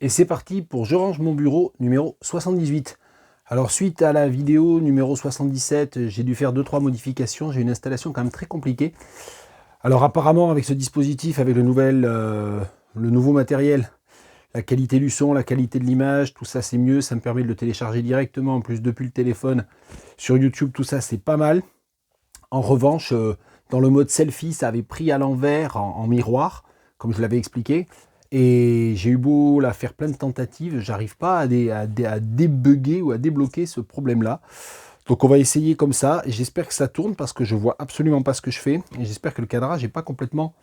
Et c'est parti pour Je range mon bureau numéro 78. Alors suite à la vidéo numéro 77, j'ai dû faire 2-3 modifications. J'ai une installation quand même très compliquée. Alors apparemment avec ce dispositif, avec le nouveau matériel, la qualité du son, la qualité de l'image, tout ça c'est mieux. Ça me permet de le télécharger directement en plus depuis le téléphone sur YouTube. Tout ça c'est pas mal. En revanche, dans le mode selfie, ça avait pris à l'envers en miroir, comme je l'avais expliqué. Et j'ai eu beau la faire plein de tentatives, j'arrive pas à débugger ou à débloquer ce problème-là. Donc on va essayer comme ça, et j'espère que ça tourne parce que je vois absolument pas ce que je fais. Et j'espère que le cadrage n'est pas complètement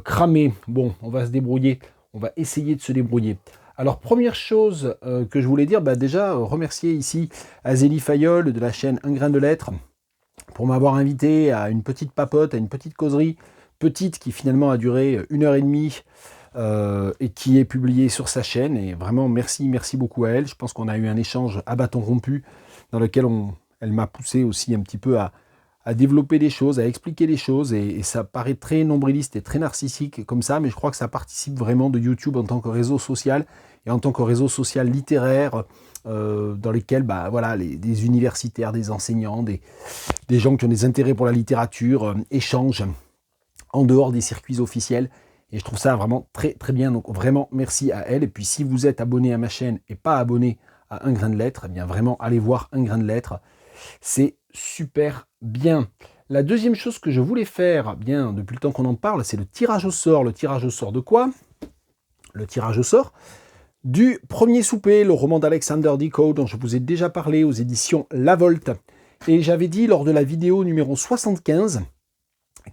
cramé. Bon, on va se débrouiller, on va essayer de se débrouiller. Alors première chose que je voulais dire, déjà remercier ici Azélie Fayol de la chaîne Un Grain de Lettres pour m'avoir invité à une petite papote, à une petite causerie, petite qui finalement a duré 1h30 et qui est publiée sur sa chaîne. Et vraiment, merci beaucoup à elle. Je pense qu'on a eu un échange à bâton rompu dans lequel elle m'a poussé aussi un petit peu à développer des choses, à expliquer des choses. Et ça paraît très nombriliste et très narcissique comme ça, mais je crois que ça participe vraiment de YouTube en tant que réseau social et en tant que réseau social littéraire dans lesquels voilà, des universitaires, des enseignants, des gens qui ont des intérêts pour la littérature échangent en dehors des circuits officiels. Et je trouve ça vraiment très bien. Donc vraiment merci à elle. Et puis si vous êtes abonné à ma chaîne et pas abonné à Un Grain de Lettres, eh bien vraiment allez voir Un Grain de Lettres. C'est super bien. La deuxième chose que je voulais faire, bien depuis le temps qu'on en parle, c'est le tirage au sort. Le tirage au sort de quoi? Le tirage au sort du Premier Souper, le roman d'Alexander Dico dont je vous ai déjà parlé aux éditions La Volte. Et j'avais dit lors de la vidéo numéro 75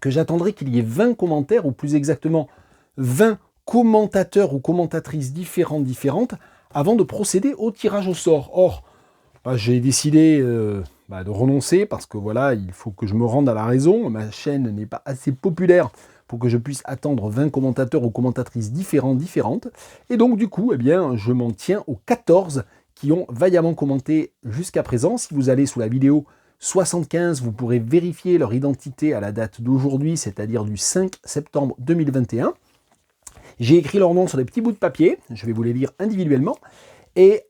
que j'attendrais qu'il y ait 20 commentaires, ou plus exactement 20 commentateurs ou commentatrices différentes, avant de procéder au tirage au sort. Or, j'ai décidé de renoncer, parce que voilà, il faut que je me rende à la raison. Ma chaîne n'est pas assez populaire pour que je puisse attendre 20 commentateurs ou commentatrices différentes. Et donc, du coup, je m'en tiens aux 14 qui ont vaillamment commenté jusqu'à présent. Si vous allez sous la vidéo 75, vous pourrez vérifier leur identité à la date d'aujourd'hui, c'est-à-dire du 5 septembre 2021. J'ai écrit leur nom sur des petits bouts de papier, je vais vous les lire individuellement. Et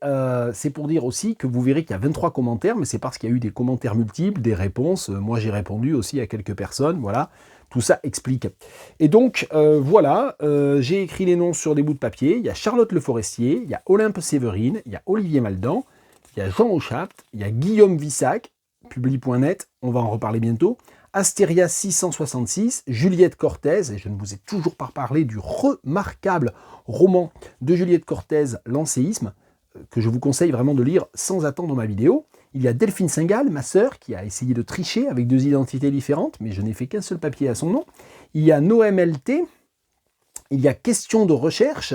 c'est pour dire aussi que vous verrez qu'il y a 23 commentaires, mais c'est parce qu'il y a eu des commentaires multiples, des réponses. Moi, j'ai répondu aussi à quelques personnes, voilà. Tout ça explique. Et donc, voilà, j'ai écrit les noms sur des bouts de papier. Il y a Charlotte Le Forestier, il y a Olympe Séverine, il y a Olivier Maldan, il y a Jean Auchapt, il y a Guillaume Vissac, Publi.net, on va en reparler bientôt, Astéria 666, Juliette Cortez, et je ne vous ai toujours pas parlé du remarquable roman de Juliette Cortez, L'Ancéisme, que je vous conseille vraiment de lire sans attendre ma vidéo. Il y a Delphine Singal, ma sœur, qui a essayé de tricher avec 2 identités différentes, mais je n'ai fait qu'un seul papier à son nom. Il y a Noem LT, il y a Question de recherche,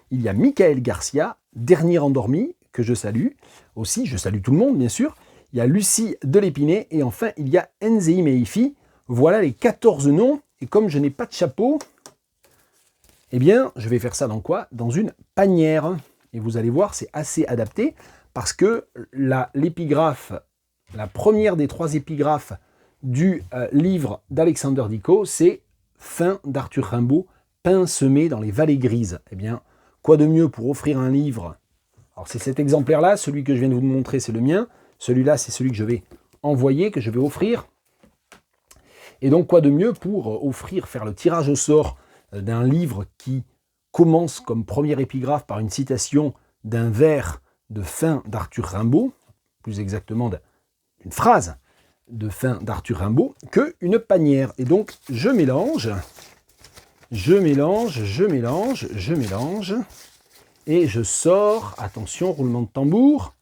il y a Michael Garcia, Dernier endormi, que je salue. Aussi, je salue tout le monde, bien sûr. Il y a Lucie Delépinay, et enfin, il y a Nzei Meifi. Voilà les 14 noms, et comme je n'ai pas de chapeau, je vais faire ça dans quoi? Dans une panière. Et vous allez voir, c'est assez adapté, parce que l'épigraphe, la première des 3 épigraphes du livre d'Alexander Dico, c'est « Fin d'Arthur Rimbaud, pain semé dans les vallées grises ». Quoi de mieux pour offrir un livre? Alors c'est cet exemplaire-là, celui que je viens de vous montrer, c'est le mien. Celui-là, c'est celui que je vais envoyer, que je vais offrir. Et donc, quoi de mieux pour faire le tirage au sort d'un livre qui commence comme première épigraphe par une citation d'un vers de fin d'Arthur Rimbaud, plus exactement d'une phrase de fin d'Arthur Rimbaud, qu'une panière. Et donc, je mélange, et je sors, attention, roulement de tambour,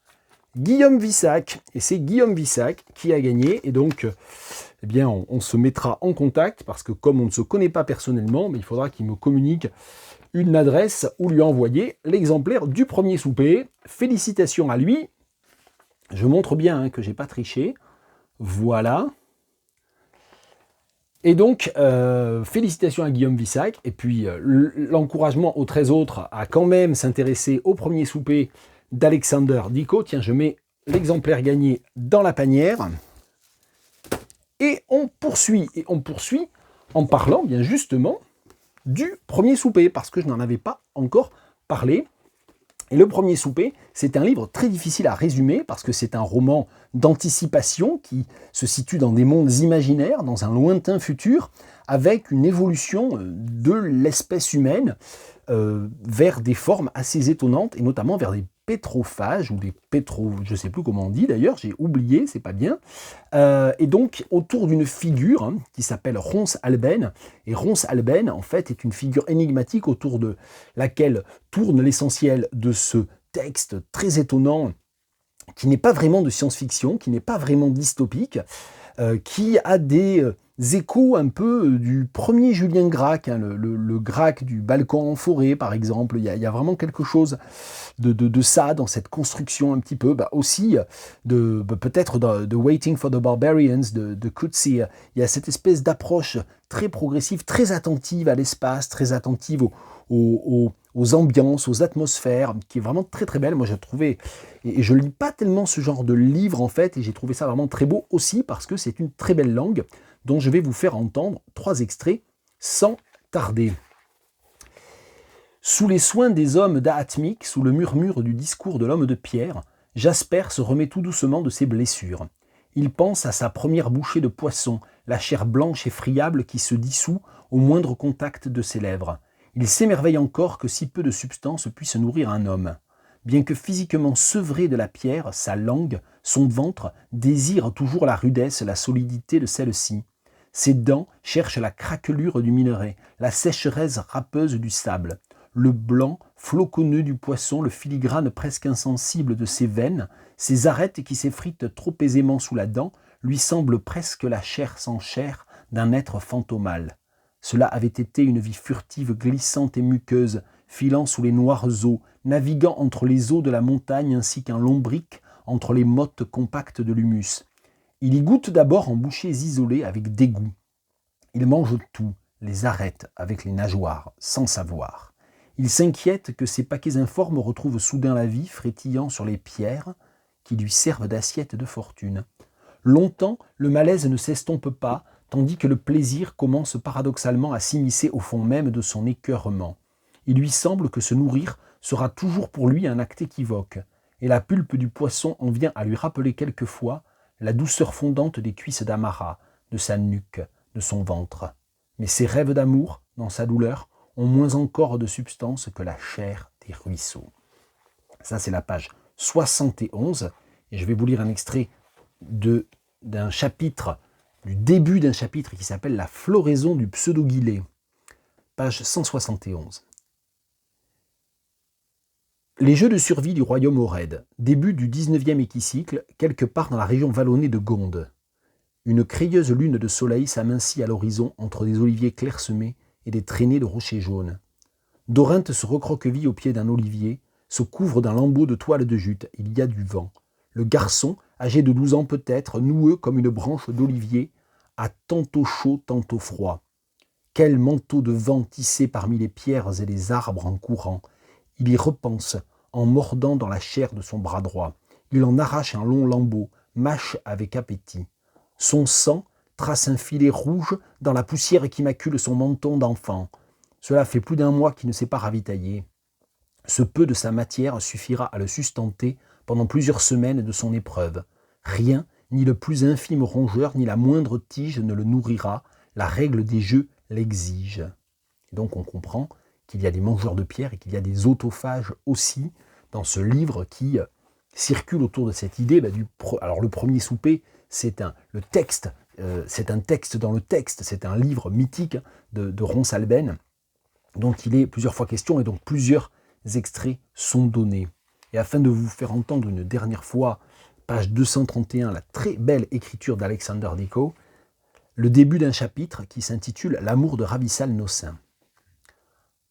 Guillaume Vissac. Et c'est Guillaume Vissac qui a gagné. Et donc, on se mettra en contact, parce que comme on ne se connaît pas personnellement, il faudra qu'il me communique une adresse où lui envoyer l'exemplaire du Premier Souper. Félicitations à lui. Je montre bien que j'ai pas triché. Voilà. Et donc, félicitations à Guillaume Vissac. Et puis, l'encouragement aux 13 autres à quand même s'intéresser au Premier Souper d'Alexander Dico. Tiens, je mets l'exemplaire gagné dans la panière. Et on poursuit en parlant bien justement du Premier Souper, parce que je n'en avais pas encore parlé. Et Le Premier Souper, c'est un livre très difficile à résumer parce que c'est un roman d'anticipation qui se situe dans des mondes imaginaires, dans un lointain futur, avec une évolution de l'espèce humaine vers des formes assez étonnantes et notamment vers des pétrophages ou des je ne sais plus comment on dit d'ailleurs, j'ai oublié, c'est pas bien. Et donc autour d'une figure qui s'appelle Ronce Alben. Et Ronce Alben, en fait, est une figure énigmatique autour de laquelle tourne l'essentiel de ce texte très étonnant, qui n'est pas vraiment de science-fiction, qui n'est pas vraiment dystopique, qui a des échos un peu du premier Julien Gracq, le Gracq du balcon en forêt par exemple. Il y a vraiment quelque chose de ça dans cette construction un petit peu, aussi peut-être de Waiting for the Barbarians de Coetzee. Il y a cette espèce d'approche très progressive, très attentive à l'espace, très attentive aux ambiances, aux atmosphères, qui est vraiment très très belle. Moi j'ai trouvé, et je lis pas tellement ce genre de livre en fait, et j'ai trouvé ça vraiment très beau aussi parce que c'est une très belle langue dont je vais vous faire entendre 3 extraits sans tarder. Sous les soins des hommes d'Ahatmik, sous le murmure du discours de l'homme de pierre, Jasper se remet tout doucement de ses blessures. Il pense à sa première bouchée de poisson, la chair blanche et friable qui se dissout au moindre contact de ses lèvres. Il s'émerveille encore que si peu de substance puisse nourrir un homme. Bien que physiquement sevré de la pierre, sa langue, son ventre, désirent toujours la rudesse, la solidité de celle-ci. Ses dents cherchent la craquelure du minerai, la sécheresse râpeuse du sable. Le blanc, floconneux du poisson, le filigrane presque insensible de ses veines, ses arêtes qui s'effritent trop aisément sous la dent, lui semblent presque la chair sans chair d'un être fantomal. Cela avait été une vie furtive, glissante et muqueuse, filant sous les noires eaux, naviguant entre les eaux de la montagne ainsi qu'un lombric entre les mottes compactes de l'humus. Il y goûte d'abord en bouchées isolées avec dégoût. Il mange tout, les arrête avec les nageoires, sans savoir. Il s'inquiète que ces paquets informes retrouvent soudain la vie, frétillant sur les pierres qui lui servent d'assiette de fortune. Longtemps, le malaise ne s'estompe pas, tandis que le plaisir commence paradoxalement à s'immiscer au fond même de son écœurement. Il lui semble que se nourrir sera toujours pour lui un acte équivoque, et la pulpe du poisson en vient à lui rappeler quelquefois la douceur fondante des cuisses d'Amara, de sa nuque, de son ventre. Mais ses rêves d'amour, dans sa douleur, ont moins encore de substance que la chair des ruisseaux. Ça, c'est la page 71, et je vais vous lire un extrait d'un chapitre, du début d'un chapitre qui s'appelle « La floraison du pseudo-guillet », page 171. Les jeux de survie du royaume Ored, début du 19e équicycle, quelque part dans la région vallonnée de Gonde. Une crayeuse lune de soleil s'amincit à l'horizon entre des oliviers clairsemés et des traînées de rochers jaunes. Dorinthe se recroqueville au pied d'un olivier, se couvre d'un lambeau de toile de jute. Il y a du vent. Le garçon, âgé de 12 ans peut-être, noueux comme une branche d'olivier, a tantôt chaud, tantôt froid. Quel manteau de vent tissé parmi les pierres et les arbres en courant. Il y repense, en mordant dans la chair de son bras droit. Il en arrache un long lambeau, mâche avec appétit. Son sang trace un filet rouge dans la poussière qui macule son menton d'enfant. Cela fait plus d'un mois qu'il ne s'est pas ravitaillé. Ce peu de sa matière suffira à le sustenter pendant plusieurs semaines de son épreuve. Rien, ni le plus infime rongeur, ni la moindre tige ne le nourrira. La règle des jeux l'exige. Et donc on comprend qu'il y a des mangeurs de pierre et qu'il y a des autophages aussi dans ce livre qui circule autour de cette idée. Alors le premier souper, c'est un texte dans le texte, c'est un livre mythique de Ronce Alben, dont il est plusieurs fois question et donc plusieurs extraits sont donnés. Et afin de vous faire entendre une dernière fois, page 231, la très belle écriture d'Alexander Deco, le début d'un chapitre qui s'intitule « L'amour de Ravissal Nossin ».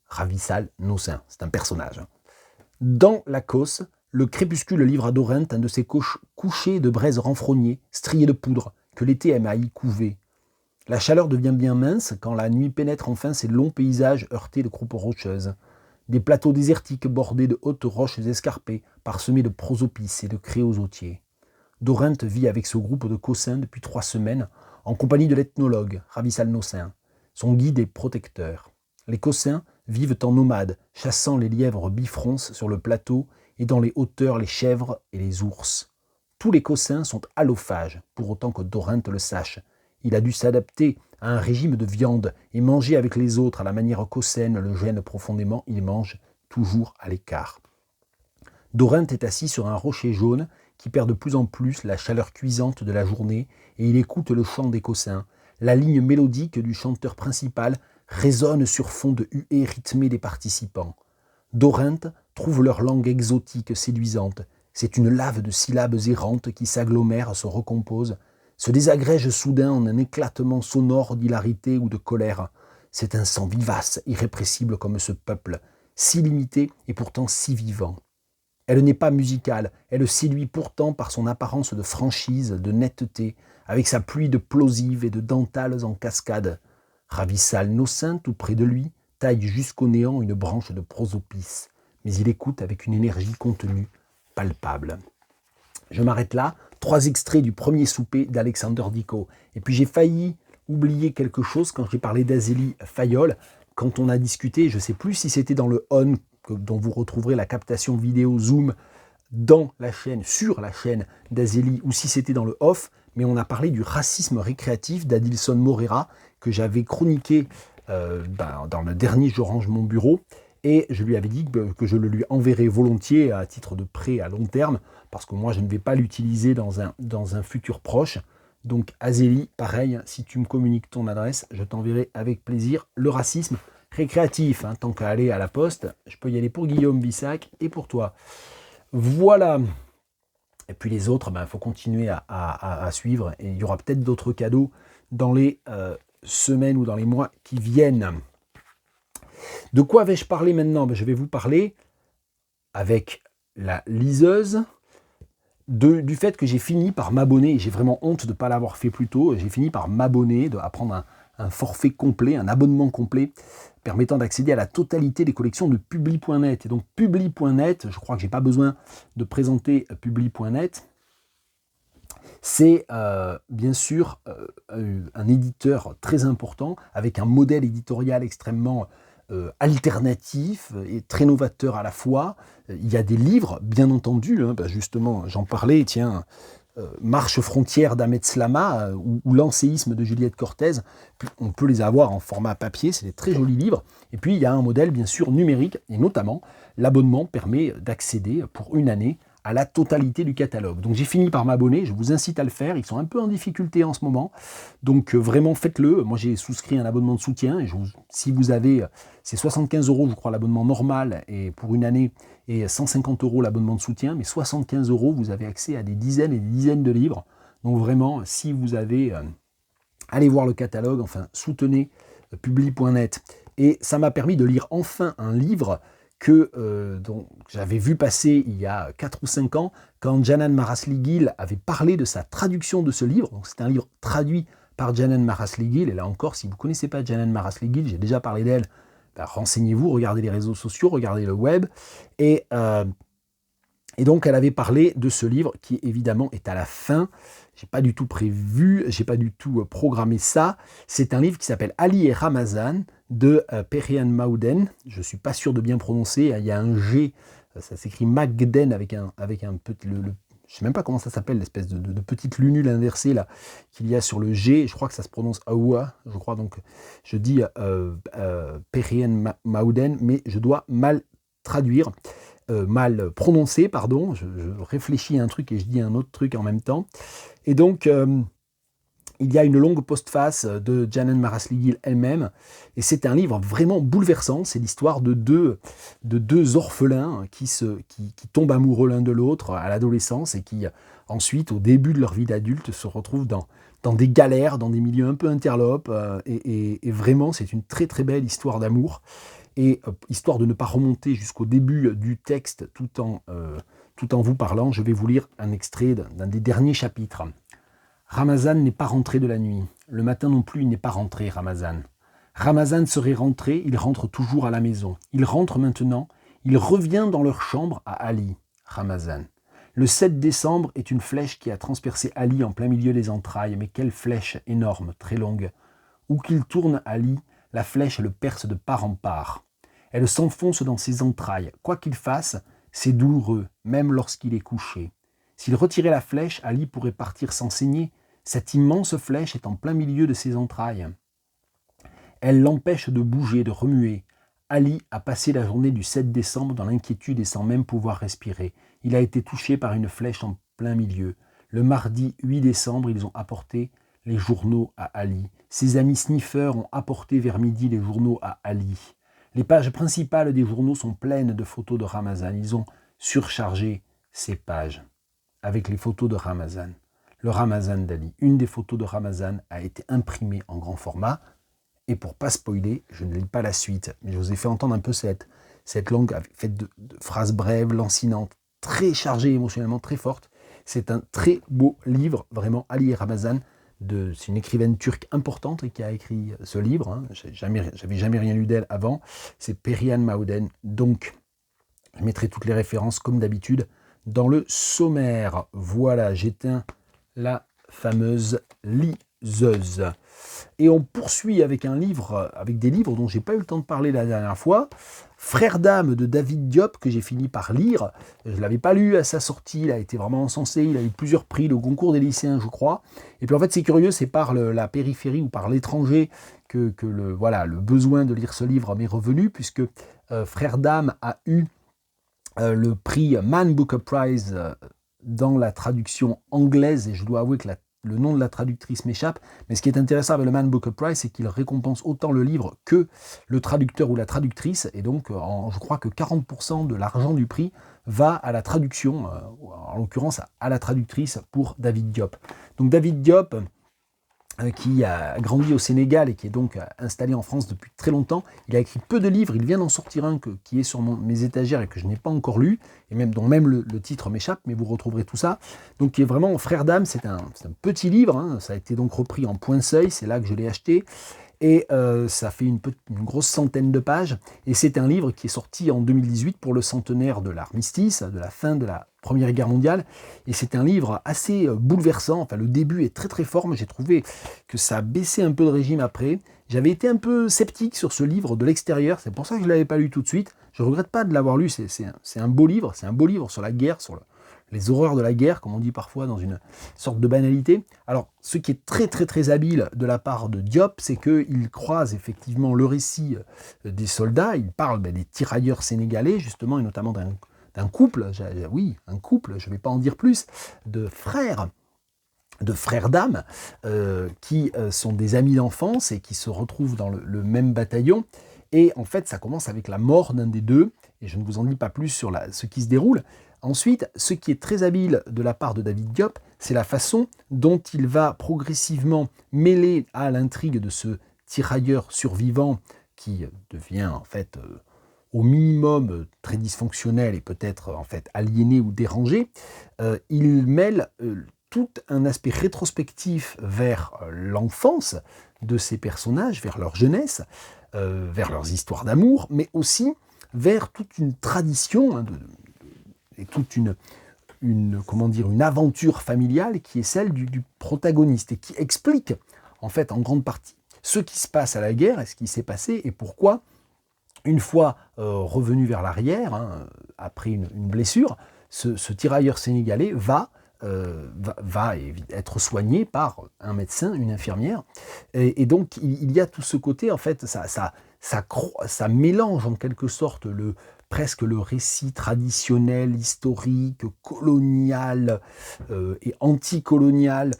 Ravissal Nossin, c'est un personnage. Dans la Cosse, le crépuscule livre à Dorinthe un de ces couchers de braises renfrognées, striés de poudre, que l'été aime à y couver. La chaleur devient bien mince quand la nuit pénètre enfin ces longs paysages heurtés de croupes rocheuses. Des plateaux désertiques bordés de hautes roches escarpées, parsemés de prosopices et de créosotiers. Dorinthe vit avec ce groupe de cossins depuis 3 semaines, en compagnie de l'ethnologue, Ravissal Nossin, son guide et protecteur. Les cossins vivent en nomades, chassant les lièvres bifronces sur le plateau et dans les hauteurs les chèvres et les ours. Tous les Cossins sont allophages, pour autant que Dorinthe le sache. Il a dû s'adapter à un régime de viande et manger avec les autres à la manière cossaine le gêne profondément, il mange toujours à l'écart. Dorinthe est assis sur un rocher jaune qui perd de plus en plus la chaleur cuisante de la journée et il écoute le chant des Cossins. La ligne mélodique du chanteur principal résonne sur fond de huées rythmées des participants. Dorinthe trouve leur langue exotique séduisante. C'est une lave de syllabes errantes qui s'agglomèrent, se recomposent, se désagrègent soudain en un éclatement sonore d'hilarité ou de colère. C'est un sang vivace, irrépressible comme ce peuple, si limité et pourtant si vivant. Elle n'est pas musicale, elle séduit pourtant par son apparence de franchise, de netteté, avec sa pluie de plosives et de dentales en cascade. Ravissale Nocin, tout près de lui, taille jusqu'au néant une branche de prosopis, mais il écoute avec une énergie contenue, palpable. Je m'arrête là, 3 extraits du premier souper d'Alexander Dicko. Et puis j'ai failli oublier quelque chose quand j'ai parlé d'Azélie Fayol, quand on a discuté, je ne sais plus si c'était dans le on, dont vous retrouverez la captation vidéo Zoom dans la chaîne, sur la chaîne d'Azélie, ou si c'était dans le off, mais on a parlé du racisme récréatif d'Adilson Moreira, que j'avais chroniqué dans le dernier Je range mon bureau, et je lui avais dit que je le lui enverrais volontiers à titre de prêt à long terme, parce que moi je ne vais pas l'utiliser dans un futur proche. Donc Azélie, pareil, si tu me communiques ton adresse, je t'enverrai avec plaisir le racisme récréatif, hein, tant qu'à aller à la poste, je peux y aller pour Guillaume Bissac et pour toi. Voilà. Et puis les autres, il faut continuer à suivre, et il y aura peut-être d'autres cadeaux dans les semaines ou dans les mois qui viennent. De quoi vais-je parler maintenant ? Je vais vous parler, avec la liseuse, du fait que j'ai fini par m'abonner, et j'ai vraiment honte de ne pas l'avoir fait plus tôt, j'ai fini par m'abonner, à prendre un forfait complet, un abonnement complet, permettant d'accéder à la totalité des collections de Publi.net. Et donc Publi.net, je crois que je n'ai pas besoin de présenter Publi.net, c'est bien sûr un éditeur très important, avec un modèle éditorial extrêmement alternatif et très novateur à la fois. Il y a des livres, bien entendu, justement, j'en parlais, tiens, Marche frontière d'Ahmed Slama ou L'Ancéisme de Juliette Cortez. On peut les avoir en format papier, c'est des très jolis livres. Et puis il y a un modèle bien sûr numérique, et notamment l'abonnement permet d'accéder pour une année à la totalité du catalogue. Donc j'ai fini par m'abonner, je vous incite à le faire, ils sont un peu en difficulté en ce moment, donc vraiment faites-le. Moi j'ai souscrit un abonnement de soutien, et si vous avez, c'est 75 € je crois l'abonnement normal, et pour une année, et 150 € l'abonnement de soutien, mais 75 €, vous avez accès à des dizaines et des dizaines de livres. Donc vraiment, si vous avez, allez voir le catalogue, enfin soutenez Publi.net. Et ça m'a permis de lire enfin un livre dont j'avais vu passer il y a 4 ou 5 ans, quand Janan Marasligil avait parlé de sa traduction de ce livre. Donc c'est un livre traduit par Janan Marasligil, et là encore, si vous ne connaissez pas Janan Marasligil, j'ai déjà parlé d'elle, renseignez-vous, regardez les réseaux sociaux, regardez le web, et donc elle avait parlé de ce livre qui évidemment est à la fin. J'ai pas du tout prévu, j'ai pas du tout programmé ça. C'est un livre qui s'appelle Ali et Ramazan de Perihan Maouden. Je suis pas sûr de bien prononcer. Il y a un G, ça s'écrit Magden avec un petit je sais même pas comment ça s'appelle, l'espèce de petite lunule inversée là qu'il y a sur le G. Je crois que ça se prononce Aoua. Je crois donc je dis Perihan Maouden, mais je dois mal traduire. Mal prononcer, pardon, je réfléchis à un truc et je dis un autre truc en même temps. Et donc, il y a une longue postface de Janan Marasligil elle-même, et c'est un livre vraiment bouleversant. C'est l'histoire de deux orphelins qui tombent amoureux l'un de l'autre à l'adolescence, et qui ensuite, au début de leur vie d'adulte, se retrouvent dans des galères, dans des milieux un peu interlopes, et vraiment, c'est une très très belle histoire d'amour. Et histoire de ne pas remonter jusqu'au début du texte tout en vous parlant, je vais vous lire un extrait d'un des derniers chapitres. Ramazan n'est pas rentré de la nuit. Le matin non plus, il n'est pas rentré, Ramazan. Ramazan serait rentré, il rentre toujours à la maison. Il rentre maintenant, il revient dans leur chambre à Ali, Ramazan. Le 7 décembre est une flèche qui a transpercé Ali en plein milieu des entrailles, mais quelle flèche énorme, très longue. Où qu'il tourne Ali, la flèche le perce de part en part. Elle s'enfonce dans ses entrailles. Quoi qu'il fasse, c'est douloureux, même lorsqu'il est couché. S'il retirait la flèche, Ali pourrait partir sans saigner. Cette immense flèche est en plein milieu de ses entrailles. Elle l'empêche de bouger, de remuer. Ali a passé la journée du 7 décembre dans l'inquiétude et sans même pouvoir respirer. Il a été touché par une flèche en plein milieu. Le mardi 8 décembre, ils ont apporté les journaux à Ali. Ses amis sniffeurs ont apporté vers midi les journaux à Ali. Les pages principales des journaux sont pleines de photos de Ramazan. Ils ont surchargé ces pages avec les photos de Ramazan. Le Ramazan d'Ali. Une des photos de Ramazan a été imprimée en grand format. Et pour ne pas spoiler, je ne lis pas la suite, mais je vous ai fait entendre un peu cette langue faite de phrases brèves, lancinantes, très chargée émotionnellement, très forte. C'est un très beau livre, vraiment, Ali et Ramazan. C'est une écrivaine turque importante qui a écrit ce livre. Hein. J'avais jamais rien lu d'elle avant. C'est Perihan Maouden. Donc, je mettrai toutes les références, comme d'habitude, dans le sommaire. Voilà, j'éteins la fameuse liseuse. Et on poursuit avec des livres dont j'ai pas eu le temps de parler la dernière fois. Frères d'âme de David Diop, que j'ai fini par lire. Je ne l'avais pas lu à sa sortie, il a été vraiment encensé, il a eu plusieurs prix, le concours des lycéens, je crois. Et puis en fait, c'est curieux, c'est par la périphérie ou par l'étranger que le besoin de lire ce livre m'est revenu, puisque Frères d'âme a eu le prix Man Booker Prize dans la traduction anglaise, et je dois avouer que le nom de la traductrice m'échappe, mais ce qui est intéressant avec le Man Booker Prize, c'est qu'il récompense autant le livre que le traducteur ou la traductrice, et donc je crois que 40% de l'argent du prix va à la traduction, en l'occurrence à la traductrice pour David Diop. Donc David Diop, qui a grandi au Sénégal et qui est donc installé en France depuis très longtemps. Il a écrit peu de livres, il vient d'en sortir un qui est sur mes étagères et que je n'ai pas encore lu, et dont même le titre m'échappe, mais vous retrouverez tout ça. Donc qui est vraiment Frères d'âme, c'est un petit livre, hein, ça a été donc repris en point seuil, c'est là que je l'ai acheté, et ça fait une grosse centaine de pages, et c'est un livre qui est sorti en 2018 pour le centenaire de l'armistice, de la fin de la Première Guerre mondiale, et c'est un livre assez bouleversant. Enfin, le début est très très fort, mais j'ai trouvé que ça a baissé un peu de régime après. J'avais été un peu sceptique sur ce livre de l'extérieur, c'est pour ça que je ne l'avais pas lu tout de suite. Je ne regrette pas de l'avoir lu, c'est un beau livre, sur la guerre, sur les horreurs de la guerre, comme on dit parfois dans une sorte de banalité. Alors, ce qui est très très très habile de la part de Diop, c'est qu'il croise effectivement le récit des soldats, il parle des tirailleurs sénégalais, justement, et notamment d'un couple, un couple, je ne vais pas en dire plus, de frères d'âme, qui sont des amis d'enfance et qui se retrouvent dans le même bataillon. Et en fait, ça commence avec la mort d'un des deux, et je ne vous en dis pas plus sur ce qui se déroule. Ensuite, ce qui est très habile de la part de David Diop, c'est la façon dont il va progressivement mêler à l'intrigue de ce tirailleur survivant qui devient en fait au minimum très dysfonctionnel et peut-être en fait aliéné ou dérangé. Il mêle tout un aspect rétrospectif vers l'enfance de ces personnages, vers leur jeunesse, vers leurs histoires d'amour, mais aussi vers toute une tradition et toute une aventure familiale qui est celle du protagoniste et qui explique en fait en grande partie ce qui se passe à la guerre et ce qui s'est passé et pourquoi, une fois revenu vers l'arrière, après une blessure, ce tirailleur sénégalais va être soigné par un médecin, une infirmière. Et donc, il y a tout ce côté, en fait, ça mélange en quelque sorte presque le récit traditionnel, historique, colonial et anticolonial,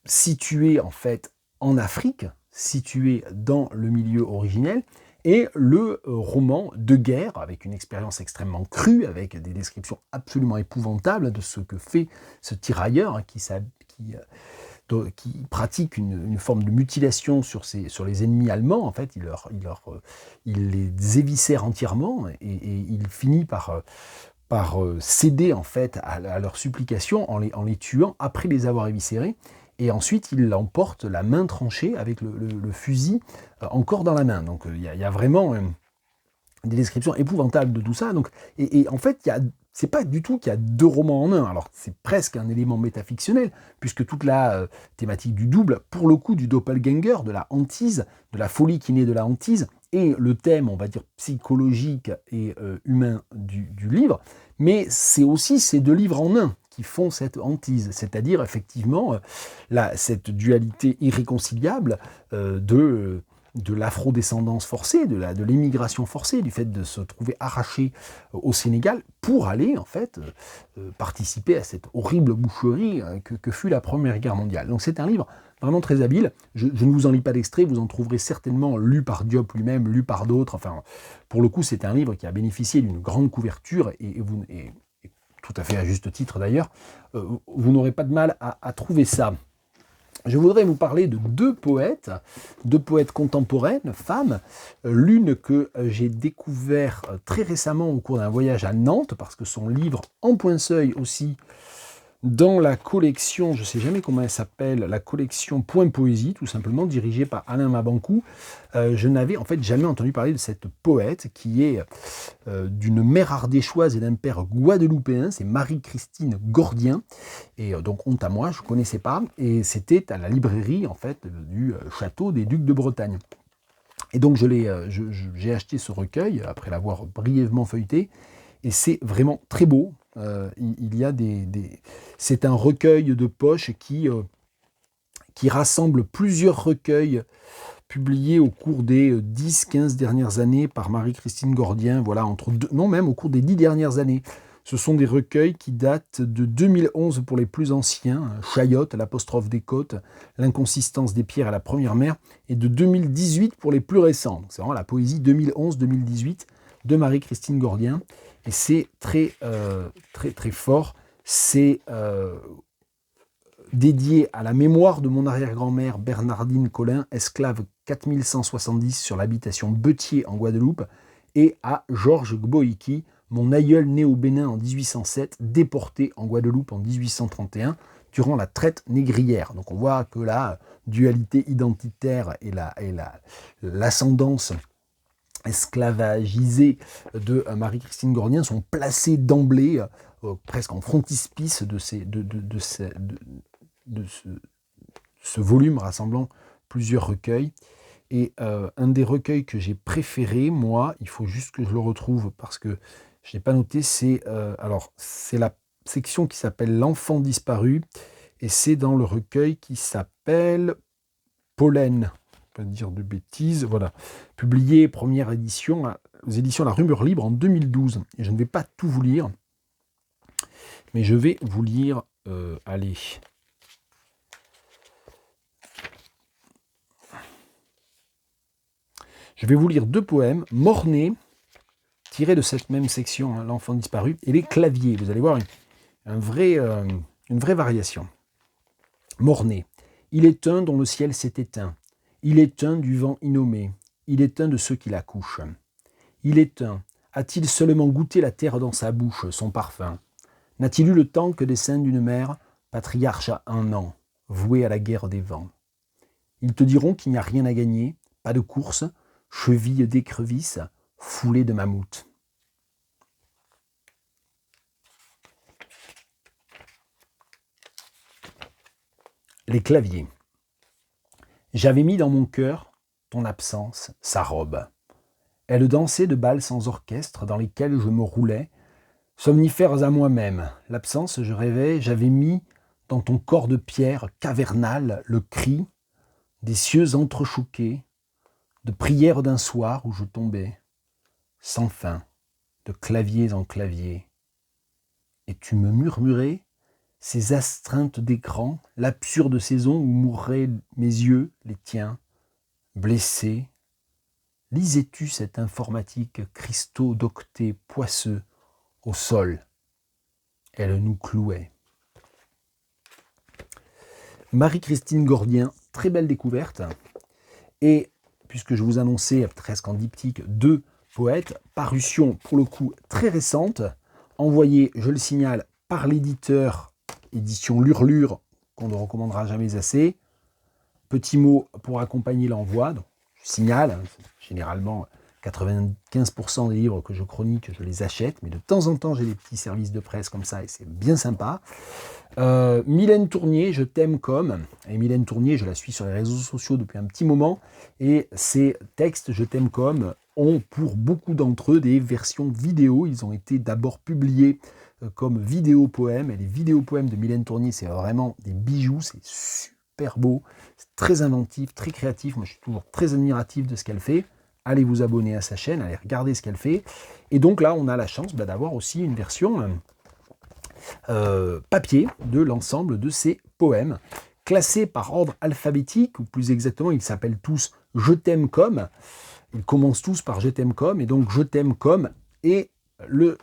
situé en fait en Afrique, situé dans le milieu originel, et le roman de guerre, avec une expérience extrêmement crue, avec des descriptions absolument épouvantables de ce que fait ce tirailleur qui pratique une forme de mutilation sur les ennemis allemands. En fait, il les éviscère entièrement et il finit par céder en fait à leurs supplications en les tuant après les avoir éviscérés. Et ensuite, il l'emporte la main tranchée avec le fusil encore dans la main. Donc, il y a vraiment des descriptions épouvantables de tout ça. Donc, et en fait, c'est pas du tout qu'il y a deux romans en un. Alors, c'est presque un élément métafictionnel, puisque toute la thématique du double, pour le coup, du doppelganger, de la hantise, de la folie qui naît de la hantise, et le thème, on va dire, psychologique et humain du livre, mais c'est aussi ces deux livres en un qui font cette hantise, c'est-à-dire effectivement cette dualité irréconciliable de l'afrodescendance forcée, de l'émigration forcée, du fait de se trouver arraché au Sénégal pour aller en fait participer à cette horrible boucherie que fut la Première Guerre mondiale. Donc c'est un livre vraiment très habile. Je ne vous en lis pas d'extrait, vous en trouverez certainement lu par Diop lui-même, lu par d'autres. Enfin, pour le coup, c'est un livre qui a bénéficié d'une grande couverture et tout à fait à juste titre d'ailleurs. Vous n'aurez pas de mal à trouver ça. Je voudrais vous parler de deux poètes contemporaines, femmes. L'une que j'ai découvert très récemment au cours d'un voyage à Nantes, parce que son livre en point-seuil aussi, dans la collection, je ne sais jamais comment elle s'appelle, la collection Point Poésie, tout simplement, dirigée par Alain Mabancou. Je n'avais en fait jamais entendu parler de cette poète qui est d'une mère ardéchoise et d'un père guadeloupéen, c'est Marie-Christine Gordien. Et donc, honte à moi, je ne connaissais pas. Et c'était à la librairie en fait du château des Ducs de Bretagne. Et donc, j'ai acheté ce recueil après l'avoir brièvement feuilleté. Et c'est vraiment très beau. Il y a c'est un recueil de poche qui rassemble plusieurs recueils publiés au cours des 10-15 dernières années par Marie-Christine Gordien, voilà, même au cours des 10 dernières années. Ce sont des recueils qui datent de 2011 pour les plus anciens, Chayotte, l'apostrophe des côtes, l'inconsistance des pierres à la première mer, et de 2018 pour les plus récents. C'est vraiment la poésie 2011-2018 de Marie-Christine Gordien. Et c'est très fort. C'est dédié à la mémoire de mon arrière-grand-mère Bernardine Collin, esclave 4170 sur l'habitation Bettier en Guadeloupe, et à Georges Gboiki, mon aïeul né au Bénin en 1807, déporté en Guadeloupe en 1831 durant la traite négrière. Donc on voit que la dualité identitaire et l'ascendance esclavagisés de Marie-Christine Gordien sont placés d'emblée presque en frontispice de ce volume rassemblant plusieurs recueils. Et un des recueils que j'ai préféré, moi, il faut juste que je le retrouve parce que je n'ai pas noté, c'est la section qui s'appelle L'enfant disparu, et c'est dans le recueil qui s'appelle Pollen. Pas dire de bêtises, voilà, publié première édition aux éditions La Rumeur Libre en 2012. Et je ne vais pas tout vous lire, mais je vais vous lire, allez. Je vais vous lire deux poèmes, Mornay, tirés de cette même section, hein, L'enfant disparu, et Les claviers. Vous allez voir une vraie variation. Mornay. Il est un dont le ciel s'est éteint. Il est un du vent innommé, il est un de ceux qui l'accouchent. Il est un, a-t-il seulement goûté la terre dans sa bouche, son parfum? N'a-t-il eu le temps que des seins d'une mère, patriarche à 1 an, voué à la guerre des vents? Ils te diront qu'il n'y a rien à gagner, pas de course, cheville d'écrevisse, foulée de mammouth. Les claviers. J'avais mis dans mon cœur, ton absence, sa robe. Elle dansait de bals sans orchestre dans lesquels je me roulais, somnifères à moi-même. L'absence, je rêvais, j'avais mis dans ton corps de pierre cavernal le cri des cieux entrechoqués, de prières d'un soir où je tombais, sans fin, de claviers en clavier. Et tu me murmurais ces astreintes d'écran, l'absurde saison où mourraient mes yeux, les tiens, blessés. Lisais-tu cette informatique cristaux d'octets poisseux au sol? Elle nous clouait. Marie-Christine Gordien, très belle découverte. Et puisque je vous annonçais presque en diptyque 2 poètes, parution pour le coup très récente, envoyée, je le signale, par l'éditeur édition Lurlure, qu'on ne recommandera jamais assez. Petit mot pour accompagner l'envoi, donc je signale, généralement 95% des livres que je chronique, je les achète, mais de temps en temps, j'ai des petits services de presse comme ça et c'est bien sympa. Mylène Tournier, je t'aime comme. Et Mylène Tournier, je la suis sur les réseaux sociaux depuis un petit moment. Et ces textes, je t'aime comme, ont pour beaucoup d'entre eux des versions vidéo. Ils ont été d'abord publiés comme vidéo-poèmes. Et les vidéo-poèmes de Mylène Tournier, c'est vraiment des bijoux. C'est super beau. C'est très inventif, très créatif. Moi, je suis toujours très admiratif de ce qu'elle fait. Allez vous abonner à sa chaîne, allez regarder ce qu'elle fait. Et donc là, on a la chance d'avoir aussi une version papier de l'ensemble de ces poèmes, classés par ordre alphabétique, ou plus exactement, ils s'appellent tous « Je t'aime comme ». Ils commencent tous par « Je t'aime comme », et donc « Je t'aime comme ». Et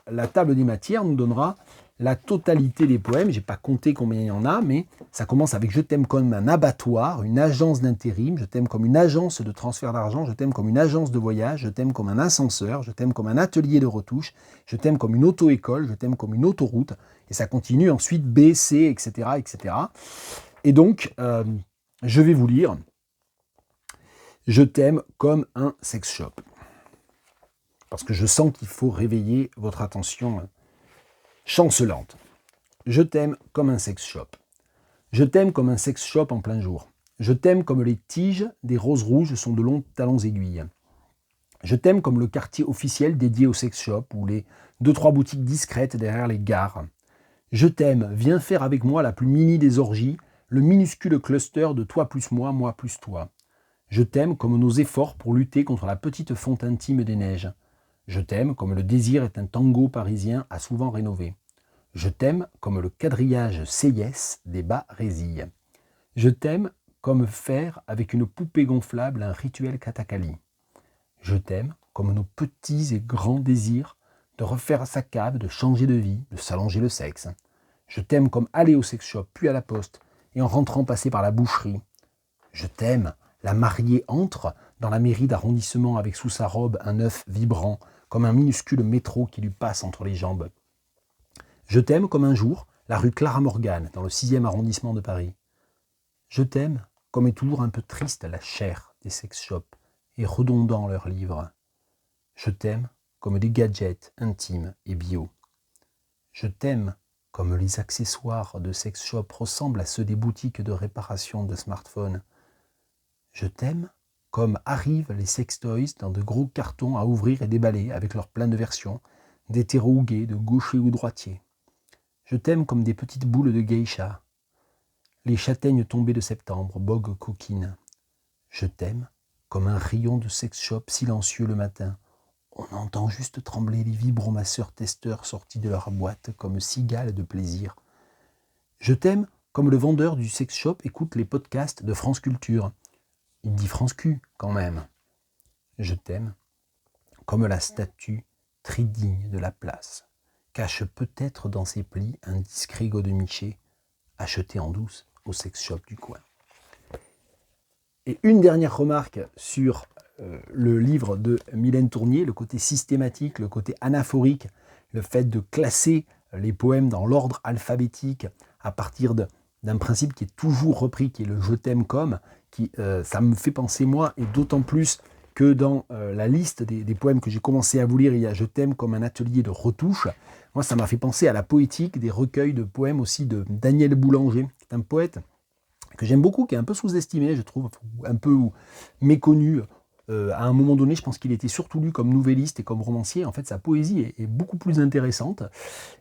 la table des matières nous donnera la totalité des poèmes. Je n'ai pas compté combien il y en a, mais ça commence avec « Je t'aime comme un abattoir, une agence d'intérim, je t'aime comme une agence de transfert d'argent, je t'aime comme une agence de voyage, je t'aime comme un ascenseur, je t'aime comme un atelier de retouche, je t'aime comme une auto-école, je t'aime comme une autoroute ». Et ça continue ensuite B, C, etc. etc. Et donc, je vais vous lire « Je t'aime comme un sex shop ». Parce que je sens qu'il faut réveiller votre attention chancelante. Je t'aime comme un sex shop. Je t'aime comme un sex shop en plein jour. Je t'aime comme les tiges des roses rouges sont de longs talons aiguilles. Je t'aime comme le quartier officiel dédié au sex shop ou les 2-3 boutiques discrètes derrière les gares. Je t'aime, viens faire avec moi la plus mini des orgies, le minuscule cluster de toi plus moi plus toi. Je t'aime comme nos efforts pour lutter contre la petite fonte intime des neiges. Je t'aime comme le désir est un tango parisien à souvent rénové. Je t'aime comme le quadrillage Seyès des bas résilles. Je t'aime comme faire avec une poupée gonflable un rituel katakali. Je t'aime comme nos petits et grands désirs de refaire sa cave, de changer de vie, de s'allonger le sexe. Je t'aime comme aller au sex shop, puis à la poste, et en rentrant passer par la boucherie. Je t'aime, la mariée entre dans la mairie d'arrondissement avec sous sa robe un œuf vibrant, comme un minuscule métro qui lui passe entre les jambes. Je t'aime comme un jour, la rue Clara Morgan, dans le 6e arrondissement de Paris. Je t'aime comme est toujours un peu triste la chair des sex shops et redondant leurs livres. Je t'aime comme des gadgets intimes et bio. Je t'aime comme les accessoires de sex shop ressemblent à ceux des boutiques de réparation de smartphones. Je t'aime comme arrivent les sextoys dans de gros cartons à ouvrir et déballer avec leur plein de versions, d'hétéros ou gays, de gauchers ou droitiers. Je t'aime comme des petites boules de geisha, les châtaignes tombées de septembre, bogue coquine. Je t'aime comme un rayon de sex shop silencieux le matin. On entend juste trembler les vibromasseurs testeurs sortis de leur boîte comme cigales de plaisir. Je t'aime comme le vendeur du sex shop écoute les podcasts de France Culture. Il dit France Q quand même. Je t'aime comme la statue tridigne de la place cache peut-être dans ses plis un discret godemiché acheté en douce au sex shop du coin. Et une dernière remarque sur le livre de Mylène Tournier, le côté systématique, le côté anaphorique, le fait de classer les poèmes dans l'ordre alphabétique à partir d'un principe qui est toujours repris, qui est le « je t'aime comme », ça me fait penser moi, et d'autant plus que dans la liste des poèmes que j'ai commencé à vous lire, il y a « Je t'aime comme un atelier de retouche ». Moi, ça m'a fait penser à la poétique des recueils de poèmes aussi de Daniel Boulanger, qui est un poète que j'aime beaucoup, qui est un peu sous-estimé, je trouve, un peu méconnu. À un moment donné, je pense qu'il était surtout lu comme nouvelliste et comme romancier. En fait, sa poésie est beaucoup plus intéressante.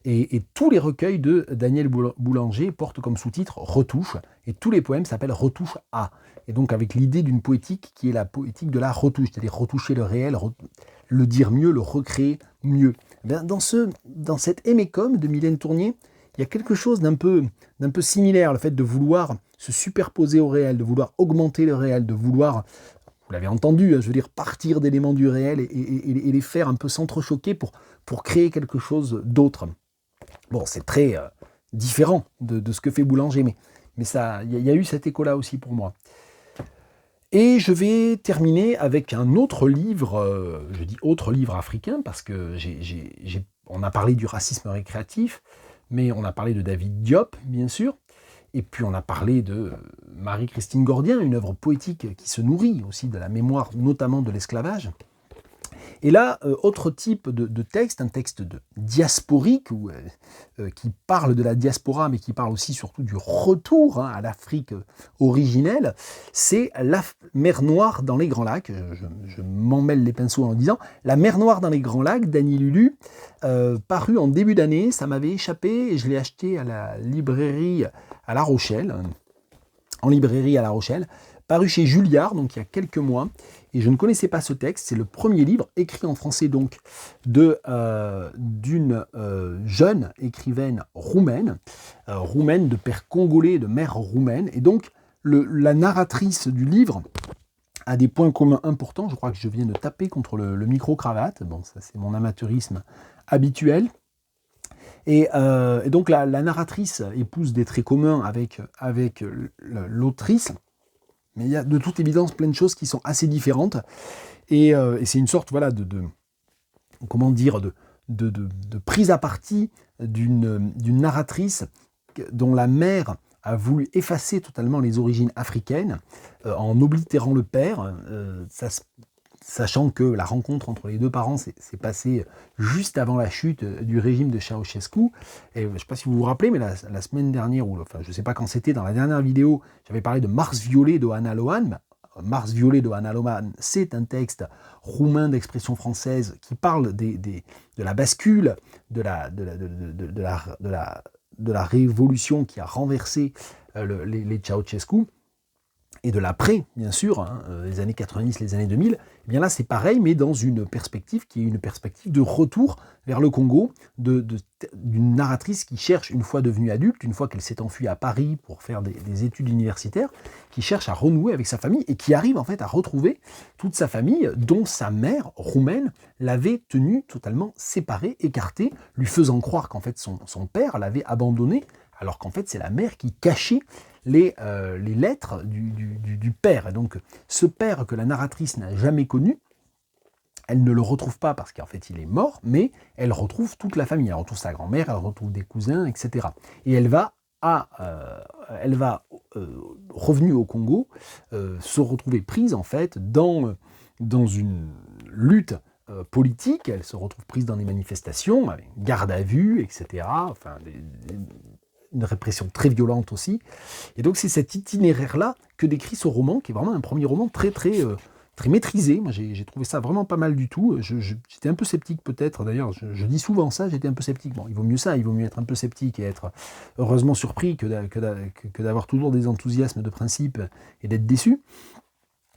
Et tous les recueils de Daniel Boulanger portent comme sous-titre « Retouche ». Et tous les poèmes s'appellent « Retouche à ». Et donc avec l'idée d'une poétique qui est la poétique de la retouche, c'est-à-dire retoucher le réel, le dire mieux, le recréer mieux. Dans cette Hémécom de Mylène Tournier, il y a quelque chose d'un peu similaire, le fait de vouloir se superposer au réel, de vouloir augmenter le réel, de vouloir, vous l'avez entendu, je veux dire, partir d'éléments du réel et les faire un peu s'entrechoquer pour créer quelque chose d'autre. Bon, c'est très différent de ce que fait Boulanger, mais ça, il y a eu cet écho-là aussi pour moi. Et je vais terminer avec un autre livre, je dis autre livre africain, parce que on a parlé du racisme récréatif, mais on a parlé de David Diop, bien sûr, et puis on a parlé de Marie-Christine Gordien, une œuvre poétique qui se nourrit aussi de la mémoire, notamment de l'esclavage. Et là, autre type de texte, un texte diasporique, qui parle de la diaspora, mais qui parle aussi surtout du retour à l'Afrique originelle, c'est La mer Noire dans les Grands Lacs. Je m'en mêle les pinceaux en disant La mer Noire dans les Grands Lacs d'Annie Lulu, paru en début d'année. Ça m'avait échappé et je l'ai acheté à la librairie à La Rochelle, paru chez Julliard, donc il y a quelques mois, et je ne connaissais pas ce texte. C'est le premier livre écrit en français donc d'une jeune écrivaine roumaine de père congolais et de mère roumaine, et donc la narratrice du livre a des points communs importants. Je crois que je viens de taper contre le micro-cravate, bon ça c'est mon amateurisme habituel. Et donc la narratrice épouse des traits communs avec l'autrice, mais il y a de toute évidence plein de choses qui sont assez différentes, et c'est une sorte de prise à partie d'une narratrice dont la mère a voulu effacer totalement les origines africaines en oblitérant le père, sachant que la rencontre entre les deux parents s'est passée juste avant la chute du régime de Ceausescu. Et je ne sais pas si vous vous rappelez, mais la semaine dernière, je ne sais pas quand c'était, dans la dernière vidéo, j'avais parlé de Mars Violet de Hannah Lohan. Mars Violet de Hannah Lohan, c'est un texte roumain d'expression française qui parle de la bascule, de la révolution qui a renversé les Ceausescu, et de l'après, bien sûr, les années 90, les années 2000, eh bien là c'est pareil, mais dans une perspective qui est une perspective de retour vers le Congo, d'une narratrice qui cherche, une fois devenue adulte, une fois qu'elle s'est enfuie à Paris pour faire des études universitaires, qui cherche à renouer avec sa famille et qui arrive en fait à retrouver toute sa famille, dont sa mère roumaine l'avait tenue totalement séparée, écartée, lui faisant croire qu'en fait son père l'avait abandonnée, alors qu'en fait c'est la mère qui cachait les lettres du père. Et donc ce père que la narratrice n'a jamais connu, elle ne le retrouve pas parce qu'en fait il est mort, mais elle retrouve toute la famille. Elle retrouve sa grand-mère, elle retrouve des cousins, etc. Et elle va, revenue au Congo, se retrouver prise en fait dans une lutte politique. Elle se retrouve prise dans des manifestations, avec garde à vue, etc. Enfin, une répression très violente aussi. Et donc c'est cet itinéraire-là que décrit ce roman, qui est vraiment un premier roman très maîtrisé. Moi j'ai trouvé ça vraiment pas mal du tout. J'étais un peu sceptique peut-être, d'ailleurs je dis souvent ça, j'étais un peu sceptique. Bon, il vaut mieux être un peu sceptique et être heureusement surpris que d'avoir toujours des enthousiasmes de principe et d'être déçu.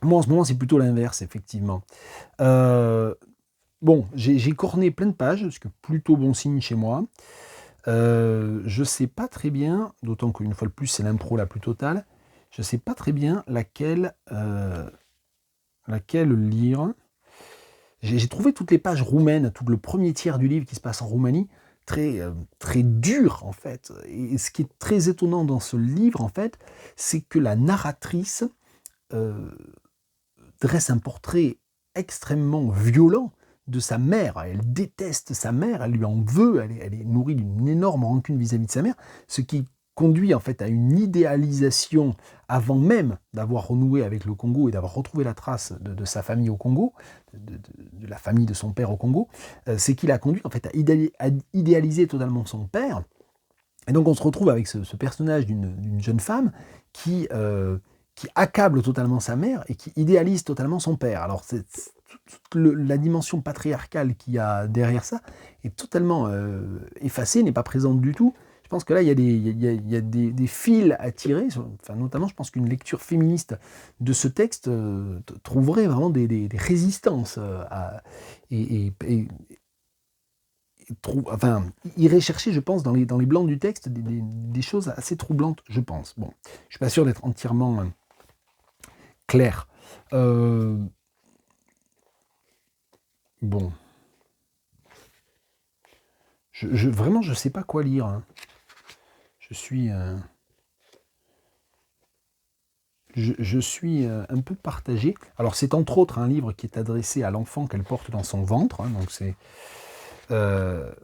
Moi en ce moment c'est plutôt l'inverse, effectivement. Bon, j'ai corné plein de pages, ce qui est plutôt bon signe chez moi. Je sais pas très bien, d'autant qu'une fois de plus c'est l'impro la plus totale, je sais pas très bien laquelle lire. J'ai trouvé toutes les pages roumaines, tout le premier tiers du livre qui se passe en Roumanie, très dur en fait. Et ce qui est très étonnant dans ce livre en fait, c'est que la narratrice dresse un portrait extrêmement violent de sa mère. Elle déteste sa mère, elle lui en veut, elle est nourrie d'une énorme rancune vis-à-vis de sa mère, ce qui conduit en fait à une idéalisation avant même d'avoir renoué avec le Congo et d'avoir retrouvé la trace de sa famille au Congo, de la famille de son père au Congo, c'est qu'il a conduit en fait à idéaliser totalement son père. Et donc on se retrouve avec ce personnage d'une jeune femme qui accable totalement sa mère et qui idéalise totalement son père. Alors toute la dimension patriarcale qu'il y a derrière ça est totalement effacée, n'est pas présente du tout. Je pense que là, il y a des fils à tirer, enfin, notamment je pense qu'une lecture féministe de ce texte trouverait vraiment des résistances enfin, irait chercher, je pense, dans les blancs du texte des choses assez troublantes, je pense. Bon, je ne suis pas sûr d'être entièrement clair. Bon. Vraiment, je ne sais pas quoi lire. Hein. Je suis un peu partagé. Alors, c'est entre autres un livre qui est adressé à l'enfant qu'elle porte dans son ventre. Hein, donc, c'est... je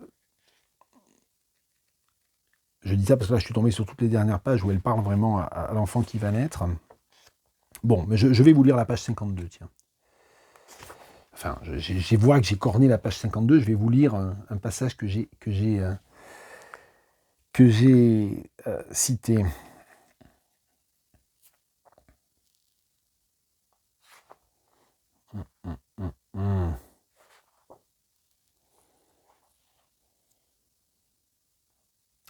dis ça parce que là, je suis tombé sur toutes les dernières pages où elle parle vraiment à l'enfant qui va naître. Bon, mais je vais vous lire la page 52, tiens. enfin, je vois que j'ai corné la page 52, je vais vous lire un passage que j'ai cité.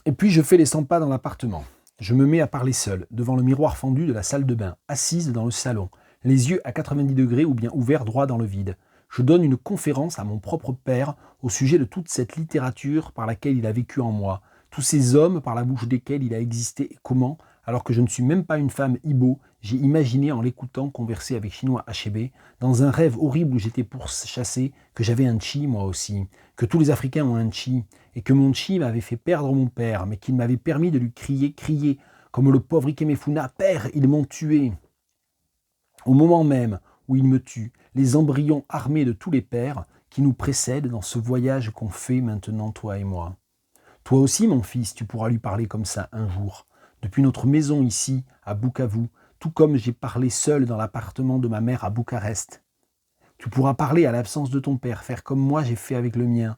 Et puis je fais les 100 pas dans l'appartement. Je me mets à parler seul, devant le miroir fendu de la salle de bain, assise dans le salon, les yeux à 90 degrés ou bien ouverts droit dans le vide. Je donne une conférence à mon propre père au sujet de toute cette littérature par laquelle il a vécu en moi, tous ces hommes par la bouche desquels il a existé et comment, alors que je ne suis même pas une femme Ibo, j'ai imaginé en l'écoutant converser avec Chinois Achebe, dans un rêve horrible où j'étais pourchassé, que j'avais un chi moi aussi, que tous les Africains ont un chi, et que mon chi m'avait fait perdre mon père, mais qu'il m'avait permis de lui crier, comme le pauvre Ikemefuna, « Père, ils m'ont tué !» Au moment même où ils me tuent, les embryons armés de tous les pères qui nous précèdent dans ce voyage qu'on fait maintenant, toi et moi. Toi aussi, mon fils, tu pourras lui parler comme ça un jour, depuis notre maison ici, à Bukavu, tout comme j'ai parlé seul dans l'appartement de ma mère à Bucarest. Tu pourras parler à l'absence de ton père, faire comme moi j'ai fait avec le mien.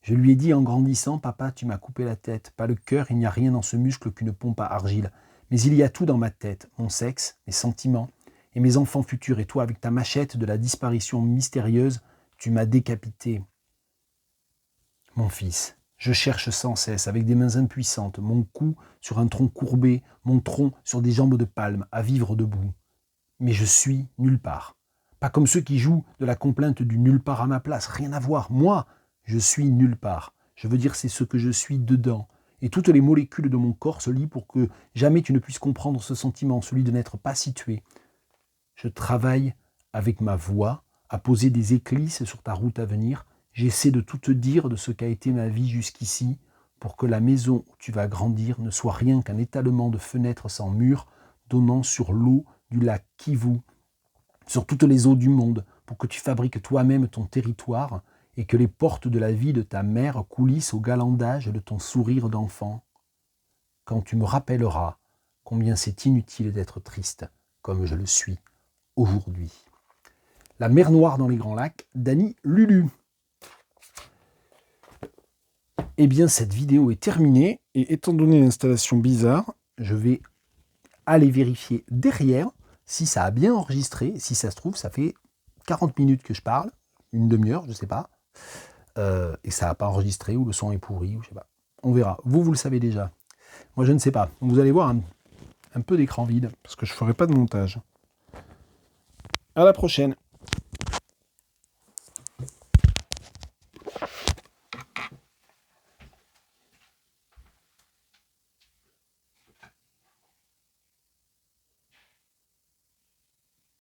Je lui ai dit en grandissant, papa, tu m'as coupé la tête, pas le cœur, il n'y a rien dans ce muscle qu'une pompe à argile. Mais il y a tout dans ma tête, mon sexe, mes sentiments, et mes enfants futurs. Et toi, avec ta machette de la disparition mystérieuse, tu m'as décapité. Mon fils, je cherche sans cesse, avec des mains impuissantes, mon cou sur un tronc courbé, mon tronc sur des jambes de palme, à vivre debout. Mais je suis nulle part. Pas comme ceux qui jouent de la complainte du nulle part à ma place, rien à voir. Moi, je suis nulle part. Je veux dire, c'est ce que je suis dedans. Et toutes les molécules de mon corps se lient pour que jamais tu ne puisses comprendre ce sentiment, celui de n'être pas situé. Je travaille avec ma voix à poser des éclisses sur ta route à venir. J'essaie de tout te dire de ce qu'a été ma vie jusqu'ici pour que la maison où tu vas grandir ne soit rien qu'un étalement de fenêtres sans murs donnant sur l'eau du lac Kivu, sur toutes les eaux du monde, pour que tu fabriques toi-même ton territoire et que les portes de la vie de ta mère coulissent au galandage de ton sourire d'enfant. Quand tu me rappelleras combien c'est inutile d'être triste, comme je le suis aujourd'hui. La mer Noire dans les Grands Lacs, Dany Lulu. Eh bien, cette vidéo est terminée, et étant donné l'installation bizarre, je vais aller vérifier derrière si ça a bien enregistré. Si ça se trouve, ça fait 40 minutes que je parle, une demi-heure, je ne sais pas, et ça n'a pas enregistré, ou le son est pourri, ou je sais pas. On verra. Vous le savez déjà. Moi, je ne sais pas. Vous allez voir un peu d'écran vide, parce que je ne ferai pas de montage. À la prochaine.